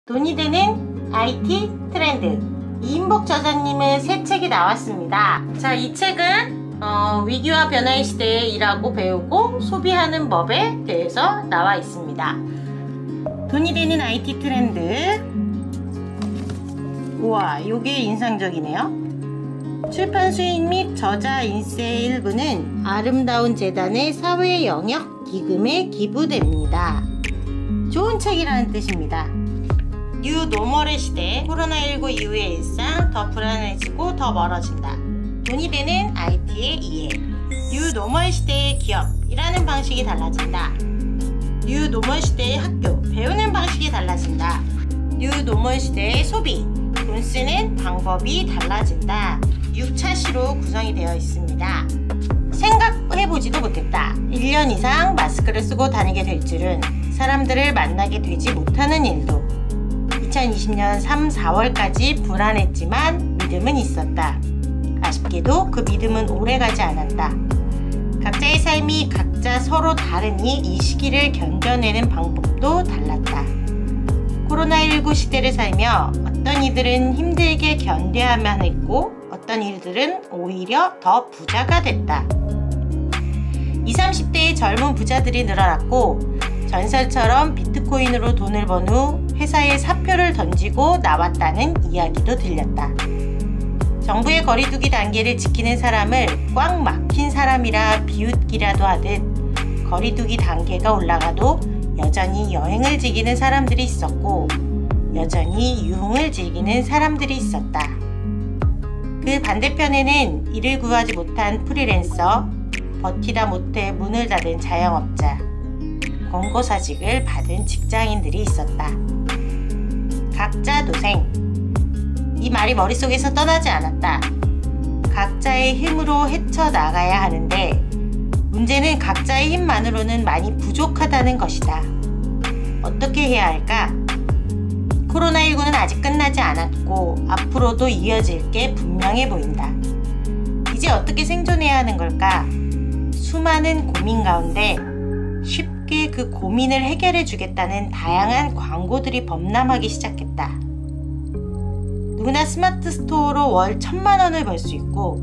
돈이 되는 IT 트렌드, 이인복 저자님의 새 책이 나왔습니다. 자, 이 책은 위기와 변화의 시대에 일하고 배우고 소비하는 법에 대해서 나와 있습니다. 돈이 되는 IT 트렌드. 우와, 요게 인상적이네요. 출판 수익 및 저자 인세의 일부는 아름다운 재단의 사회 영역 기금에 기부됩니다. 좋은 책이라는 뜻입니다. 뉴 노멀의 시대, 코로나19 이후의 일상, 더 불안해지고 더 멀어진다. 돈이 되는 IT의 이해. 뉴 노멀 시대의 기업이라는 방식이 달라진다. 뉴 노멀 시대의 학교, 배우는 방식이 달라진다. 뉴 노멀 시대의 소비, 돈 쓰는 방법이 달라진다. 6차시로 구성이 되어 있습니다. 생각해보지도 못했다. 1년 이상 마스크를 쓰고 다니게 될 줄은, 사람들을 만나게 되지 못하는 일도. 2020년 3, 4월까지 불안했지만 믿음은 있었다. 아쉽게도 그 믿음은 오래가지 않았다. 각자의 삶이 각자 서로 다르니 이 시기를 견뎌내는 방법도 달랐다. 코로나19 시대를 살며 어떤 이들은 힘들게 견뎌야만 했고 어떤 일들은 오히려 더 부자가 됐다. 20, 30대의 젊은 부자들이 늘어났고 전설처럼 비트코인으로 돈을 번 후 회사에 사표를 던지고 나왔다는 이야기도 들렸다. 정부의 거리두기 단계를 지키는 사람을 꽉 막힌 사람이라 비웃기라도 하듯 거리두기 단계가 올라가도 여전히 여행을 즐기는 사람들이 있었고 여전히 유흥을 즐기는 사람들이 있었다. 그 반대편에는 이를 구하지 못한 프리랜서, 버티다 못해 문을 닫은 자영업자, 권고사직을 받은 직장인들이 있었다. 각자 도생. 이 말이 머릿속에서 떠나지 않았다. 각자의 힘으로 헤쳐나가야 하는데 문제는 각자의 힘만으로는 많이 부족하다는 것이다. 어떻게 해야 할까? 코로나19는 아직 끝나지 않았고 앞으로도 이어질 게 분명해 보인다. 이제 어떻게 생존해야 하는 걸까? 수많은 고민 가운데 쉽게 그 고민을 해결해 주겠다는 다양한 광고들이 범람하기 시작했다. 누구나 스마트 스토어로 월 1,000만 원을 벌 수 있고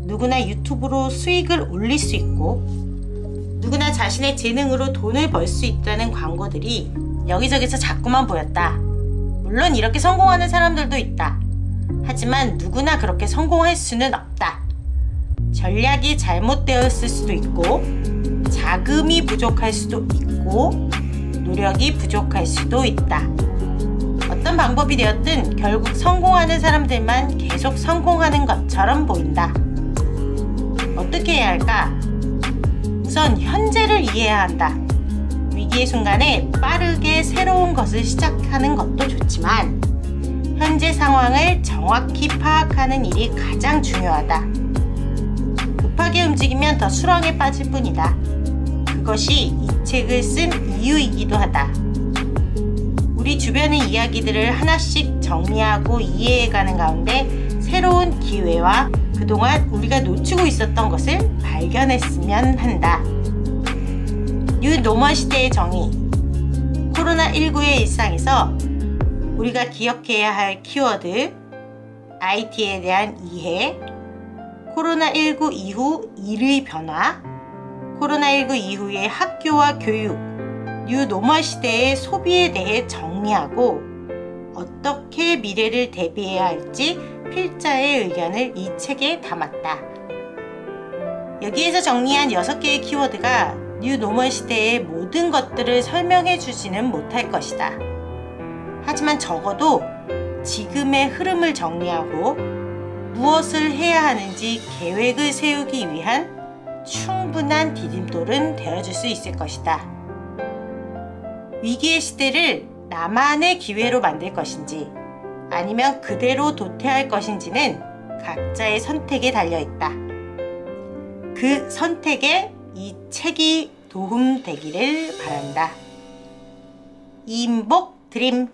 누구나 유튜브로 수익을 올릴 수 있고 누구나 자신의 재능으로 돈을 벌 수 있다는 광고들이 여기저기서 자꾸만 보였다. 물론 이렇게 성공하는 사람들도 있다. 하지만 누구나 그렇게 성공할 수는 없다. 전략이 잘못되었을 수도 있고 자금이 부족할 수도 있고 노력이 부족할 수도 있다. 어떤 방법이 되었든 결국 성공하는 사람들만 계속 성공하는 것처럼 보인다. 어떻게 해야 할까? 우선 현재를 이해해야 한다. 위기의 순간에 빠르게 새로운 것을 시작하는 것도 좋지만 현재 상황을 정확히 파악하는 일이 가장 중요하다. 급하게 움직이면 더 수렁에 빠질 뿐이다. 그것이 이 책을 쓴 이유이기도 하다. 우리 주변의 이야기들을 하나씩 정리하고 이해해가는 가운데 새로운 기회와 그동안 우리가 놓치고 있었던 것을 발견했으면 한다. 뉴 노멀 시대의 정의. 코로나19의 일상에서 우리가 기억해야 할 키워드, IT에 대한 이해, 코로나19 이후 일의 변화, 코로나19 이후의 학교와 교육, 뉴 노멀 시대의 소비에 대해 정리하고 어떻게 미래를 대비해야 할지 필자의 의견을 이 책에 담았다. 여기에서 정리한 6개의 키워드가 뉴 노멀 시대의 모든 것들을 설명해 주지는 못할 것이다. 하지만 적어도 지금의 흐름을 정리하고 무엇을 해야 하는지 계획을 세우기 위한 충분한 디딤돌은 되어줄 수 있을 것이다. 위기의 시대를 나만의 기회로 만들 것인지 아니면 그대로 도태할 것인지는 각자의 선택에 달려있다. 그 선택에 이 책이 도움되기를 바란다. 이인복 드림.